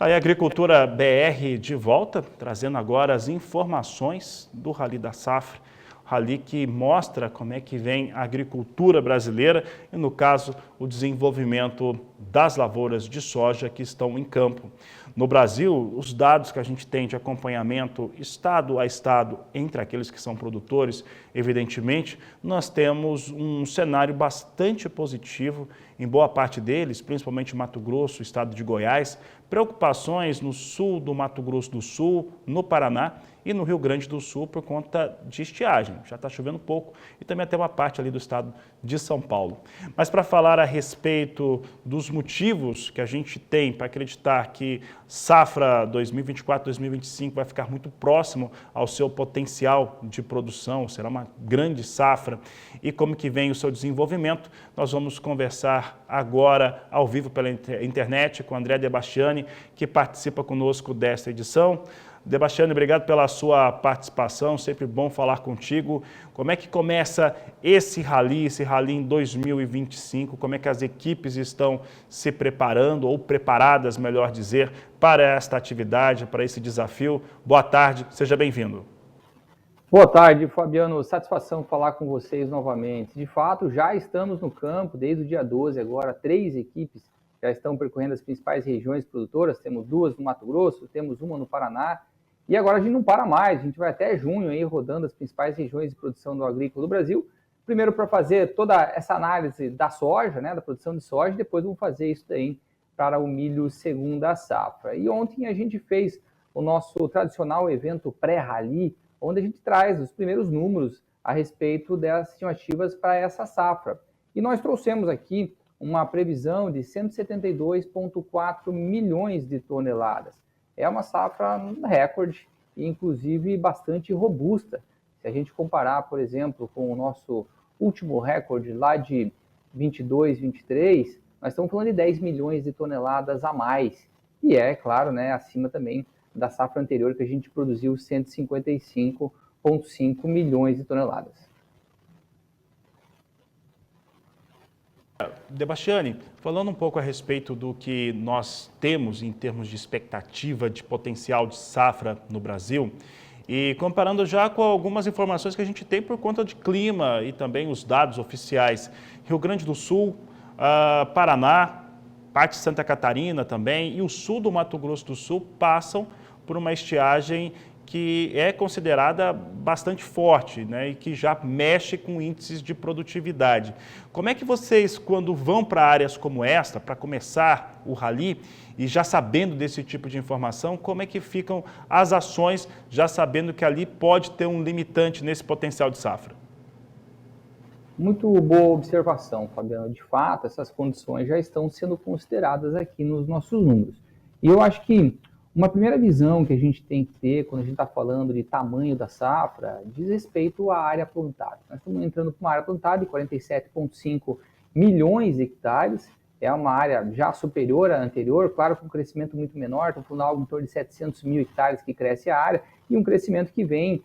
Aí a Agricultura BR de volta, trazendo agora as informações do Rally da Safra. Rally que mostra como é que vem a agricultura brasileira e, no caso, o desenvolvimento das lavouras de soja que estão em campo. No Brasil, os dados que a gente tem de acompanhamento estado a estado entre aqueles que são produtores, evidentemente, nós temos um cenário bastante positivo em boa parte deles, principalmente Mato Grosso, estado de Goiás, preocupações no sul do Mato Grosso do Sul, no Paraná e no Rio Grande do Sul por conta de estiagem. Já está chovendo pouco e também até uma parte ali do estado de São Paulo. Mas para falar a respeito dos motivos que a gente tem para acreditar que safra 2024-2025 vai ficar muito próximo ao seu potencial de produção, será uma grande safra, e como que vem o seu desenvolvimento, nós vamos conversar agora ao vivo pela internet com André Debastiani, que participa conosco desta edição. Debastiani, obrigado pela sua participação, sempre bom falar contigo. Como é que começa esse rally em 2025? Como é que as equipes estão se preparando, ou preparadas, melhor dizer, para esta atividade, para esse desafio? Boa tarde, seja bem-vindo. Boa tarde, Fabiano. Satisfação falar com vocês novamente. De fato, já estamos no campo desde o dia 12 agora. 3 equipes já estão percorrendo as principais regiões produtoras. Temos 2 no Mato Grosso, temos uma no Paraná. E agora a gente não para mais, a gente vai até junho aí rodando as principais regiões de produção do agrícola do Brasil. Primeiro para fazer toda essa análise da soja, né, da produção de soja, e depois vamos fazer isso daí para o milho segunda safra. E ontem a gente fez o nosso tradicional evento pré-rally, onde a gente traz os primeiros números a respeito das estimativas para essa safra. E nós trouxemos aqui uma previsão de 172,4 milhões de toneladas. É uma safra recorde e, inclusive, bastante robusta. Se a gente comparar, por exemplo, com o nosso último recorde lá de 22, 23, nós estamos falando de 10 milhões de toneladas a mais. E é, claro, né, acima também da safra anterior, que a gente produziu 155,5 milhões de toneladas. Debastiani, falando um pouco a respeito do que nós temos em termos de expectativa de potencial de safra no Brasil, e comparando já com algumas informações que a gente tem por conta de clima e também os dados oficiais, Rio Grande do Sul, Paraná, parte de Santa Catarina também e o sul do Mato Grosso do Sul passam por uma estiagem que é considerada bastante forte, né, e que já mexe com índices de produtividade. Como é que vocês, quando vão para áreas como esta, para começar o rally, e já sabendo desse tipo de informação, como é que ficam as ações, já sabendo que ali pode ter um limitante nesse potencial de safra? Muito boa observação, Fabiano. De fato, essas condições já estão sendo consideradas aqui nos nossos números. E eu acho que uma primeira visão que a gente tem que ter quando a gente está falando de tamanho da safra diz respeito à área plantada. Nós estamos entrando para uma área plantada de 47,5 milhões de hectares, é uma área já superior à anterior, claro, com um crescimento muito menor, estamos falando algo em torno de 700 mil hectares que cresce a área, e um crescimento que vem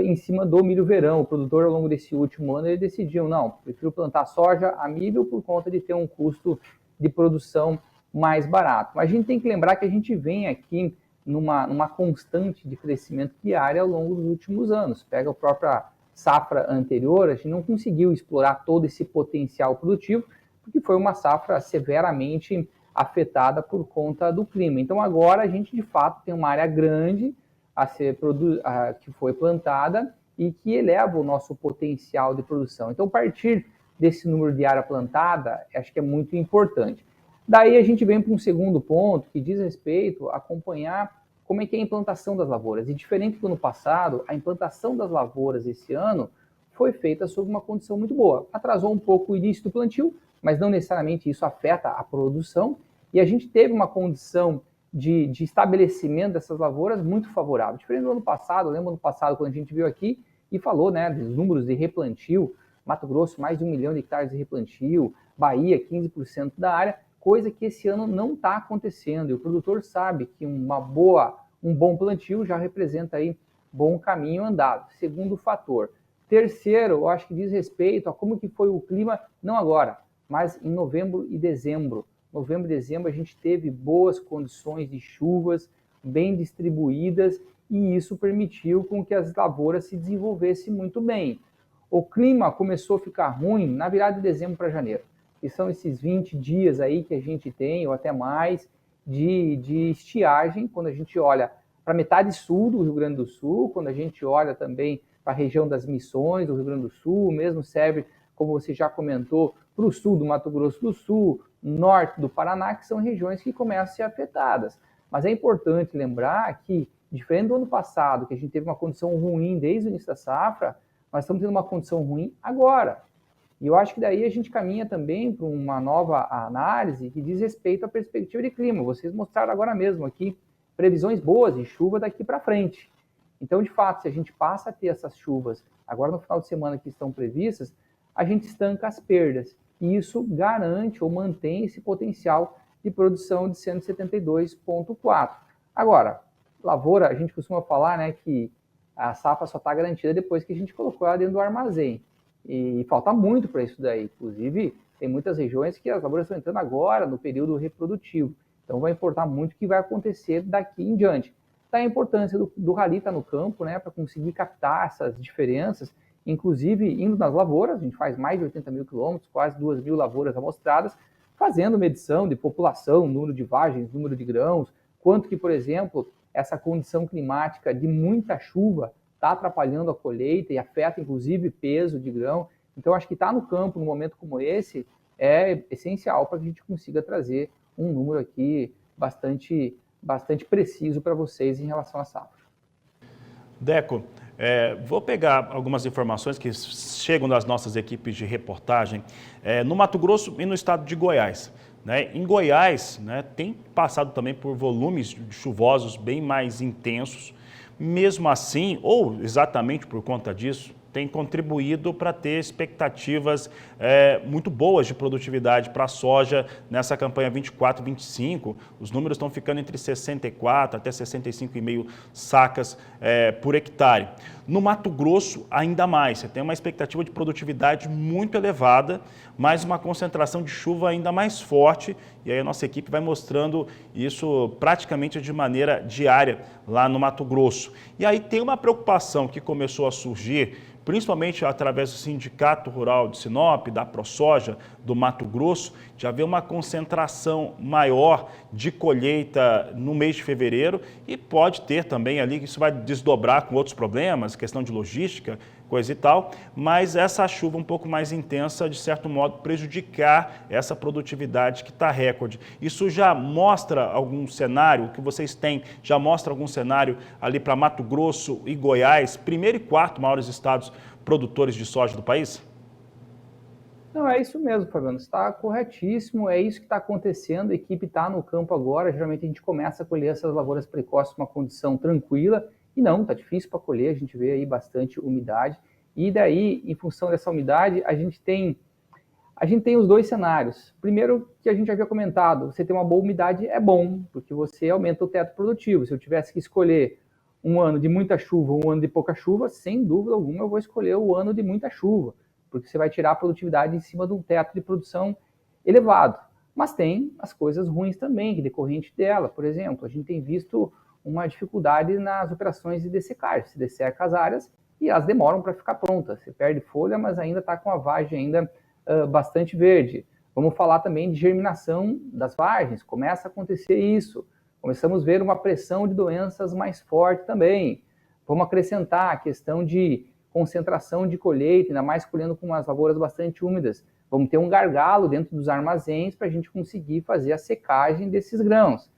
em cima do milho verão. O produtor, ao longo desse último ano, ele decidiu, não, prefiro plantar soja a milho por conta de ter um custo de produção mais barato. Mas a gente tem que lembrar que a gente vem aqui numa constante de crescimento de área ao longo dos últimos anos. Pega a própria safra anterior, a gente não conseguiu explorar todo esse potencial produtivo, porque foi uma safra severamente afetada por conta do clima. Então agora a gente de fato tem uma área grande que foi plantada e que eleva o nosso potencial de produção. Então, a partir desse número de área plantada, acho que é muito importante. Daí a gente vem para um segundo ponto, que diz respeito a acompanhar como é que é a implantação das lavouras. E diferente do ano passado, a implantação das lavouras esse ano foi feita sob uma condição muito boa. Atrasou um pouco o início do plantio, mas não necessariamente isso afeta a produção. E a gente teve uma condição de estabelecimento dessas lavouras muito favorável. Diferente do ano passado, lembra ano passado quando a gente veio aqui e falou, né, dos números de replantio, Mato Grosso mais de 1 milhão de hectares de replantio, Bahia 15% da área, coisa que esse ano não está acontecendo. E o produtor sabe que um bom plantio já representa aí bom caminho andado. Segundo fator. Terceiro, eu acho que diz respeito a como que foi o clima, não agora, mas em novembro e dezembro. novembro e dezembro, a gente teve boas condições de chuvas, bem distribuídas, e isso permitiu com que as lavouras se desenvolvessem muito bem. O clima começou a ficar ruim na virada de dezembro para janeiro, que são esses 20 dias aí que a gente tem, ou até mais, de estiagem, quando a gente olha para a metade sul do Rio Grande do Sul, quando a gente olha também para a região das Missões do Rio Grande do Sul, mesmo serve, como você já comentou, para o sul do Mato Grosso do Sul, norte do Paraná, que são regiões que começam a ser afetadas. Mas é importante lembrar que, diferente do ano passado, que a gente teve uma condição ruim desde o início da safra, nós estamos tendo uma condição ruim agora. E eu acho que daí a gente caminha também para uma nova análise que diz respeito à perspectiva de clima. Vocês mostraram agora mesmo aqui previsões boas de chuva daqui para frente. Então, de fato, se a gente passa a ter essas chuvas agora no final de semana que estão previstas, a gente estanca as perdas. E isso garante ou mantém esse potencial de produção de 172,4. Agora, lavoura, a gente costuma falar, né, que a safra só está garantida depois que a gente colocou ela dentro do armazém. E falta muito para isso daí. Inclusive, tem muitas regiões que as lavouras estão entrando agora no período reprodutivo. Então, vai importar muito o que vai acontecer daqui em diante. Daí a importância do Rally estar no campo, né, para conseguir captar essas diferenças, inclusive indo nas lavouras. A gente faz mais de 80 mil quilômetros, quase 2.000 lavouras amostradas, fazendo medição de população, número de vagens, número de grãos, quanto que, por exemplo, essa condição climática de muita chuva está atrapalhando a colheita e afeta, inclusive, peso de grão. Então, acho que estar no campo, num momento como esse, é essencial para que a gente consiga trazer um número aqui bastante preciso para vocês em relação à safra. Deco, vou pegar algumas informações que chegam das nossas equipes de reportagem no Mato Grosso e no estado de Goiás. Né? Em Goiás, né, tem passado também por volumes chuvosos bem mais intensos. Mesmo assim, ou exatamente por conta disso, tem contribuído para ter expectativas muito boas de produtividade para a soja nessa campanha 24-25. Os números estão ficando entre 64 até 65,5 sacas por hectare. No Mato Grosso, ainda mais. Você tem uma expectativa de produtividade muito elevada, mas uma concentração de chuva ainda mais forte. E aí a nossa equipe vai mostrando isso praticamente de maneira diária lá no Mato Grosso. E aí tem uma preocupação que começou a surgir, principalmente através do Sindicato Rural de Sinop, da ProSoja, do Mato Grosso, de haver uma concentração maior de colheita no mês de fevereiro e pode ter também ali, isso vai desdobrar com outros problemas, questão de logística, coisa e tal, mas essa chuva um pouco mais intensa, de certo modo, prejudicar essa produtividade que está recorde. Isso já mostra algum cenário que vocês têm, já mostra algum cenário ali para Mato Grosso e Goiás, primeiro e quarto maiores estados produtores de soja do país? Não, é isso mesmo, Fabiano, está corretíssimo, é isso que está acontecendo, a equipe está no campo agora, geralmente a gente começa a colher essas lavouras precoces numa condição tranquila, e não, está difícil para colher, a gente vê aí bastante umidade, e daí, em função dessa umidade, a gente tem os dois cenários. Primeiro, que a gente já havia comentado, você ter uma boa umidade é bom, porque você aumenta o teto produtivo. Se eu tivesse que escolher um ano de muita chuva ou um ano de pouca chuva, sem dúvida alguma eu vou escolher o ano de muita chuva, porque você vai tirar a produtividade em cima de um teto de produção elevado. Mas tem as coisas ruins também, que decorrente dela. Por exemplo, a gente tem visto uma dificuldade nas operações de dessecagem. Se desseca as áreas e elas demoram para ficar prontas. Você perde folha, mas ainda está com a vagem ainda bastante verde. Vamos falar também de germinação das vagens. Começa a acontecer isso. Começamos a ver uma pressão de doenças mais forte também. Vamos acrescentar a questão de concentração de colheita, ainda mais colhendo com umas lavouras bastante úmidas. Vamos ter um gargalo dentro dos armazéns para a gente conseguir fazer a secagem desses grãos.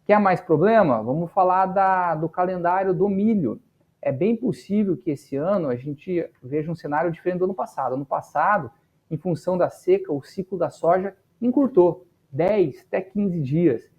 Quer mais problema? Vamos falar do calendário do milho. É bem possível que esse ano a gente veja um cenário diferente do ano passado. Ano passado, em função da seca, o ciclo da soja encurtou 10 até 15 dias.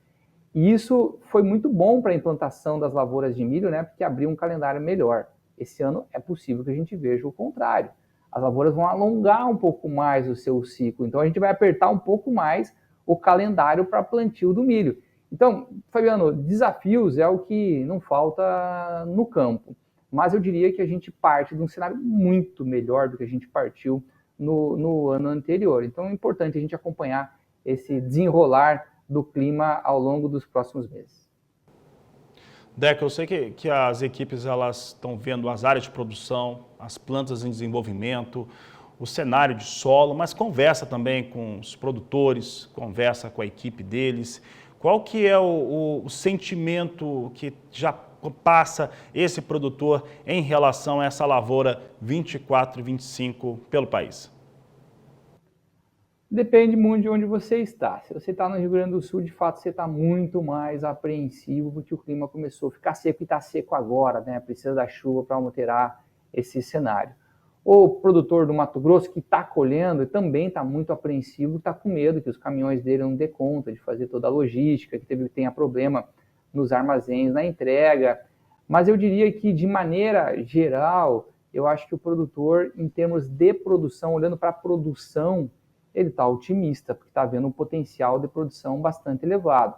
E isso foi muito bom para a implantação das lavouras de milho, né, porque abriu um calendário melhor. Esse ano é possível que a gente veja o contrário. As lavouras vão alongar um pouco mais o seu ciclo, então a gente vai apertar um pouco mais o calendário para plantio do milho. Então, Fabiano, desafios é o que não falta no campo, mas eu diria que a gente parte de um cenário muito melhor do que a gente partiu no ano anterior. Então é importante a gente acompanhar esse desenrolar do clima ao longo dos próximos meses. Deco, eu sei que as equipes elas estão vendo as áreas de produção, as plantas em desenvolvimento, o cenário de solo, mas conversa também com os produtores, conversa com a equipe deles. Qual que é o sentimento que já passa esse produtor em relação a essa lavoura 24 e 25 pelo país? Depende muito de onde você está. Se você está no Rio Grande do Sul, de fato, você está muito mais apreensivo porque o clima começou a ficar seco e está seco agora, né? Precisa da chuva para alterar esse cenário. O produtor do Mato Grosso que está colhendo também está muito apreensivo, está com medo que os caminhões dele não dê conta de fazer toda a logística, que tenha problema nos armazéns, na entrega. Mas eu diria que, de maneira geral, eu acho que o produtor, em termos de produção, olhando para a produção, ele está otimista, porque está vendo um potencial de produção bastante elevado.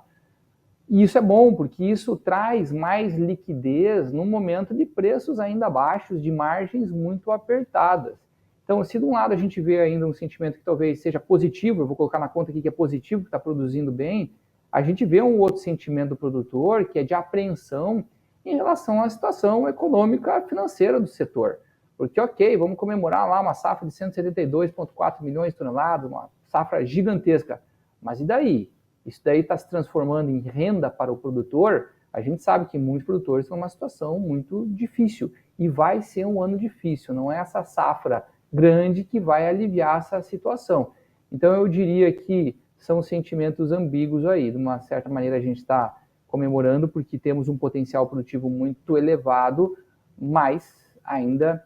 E isso é bom, porque isso traz mais liquidez no momento de preços ainda baixos, de margens muito apertadas. Então, se de um lado a gente vê ainda um sentimento que talvez seja positivo, eu vou colocar na conta aqui que é positivo, que está produzindo bem, a gente vê um outro sentimento do produtor, que é de apreensão em relação à situação econômica financeira do setor. Porque, ok, vamos comemorar lá uma safra de 172,4 milhões de toneladas, uma safra gigantesca. Mas e daí? Isso daí está se transformando em renda para o produtor. A gente sabe que muitos produtores estão numa situação muito difícil. E vai ser um ano difícil. Não é essa safra grande que vai aliviar essa situação. Então, eu diria que são sentimentos ambíguos aí. De uma certa maneira, a gente está comemorando porque temos um potencial produtivo muito elevado, mas ainda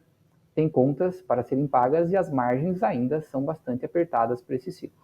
tem contas para serem pagas e as margens ainda são bastante apertadas para esse ciclo.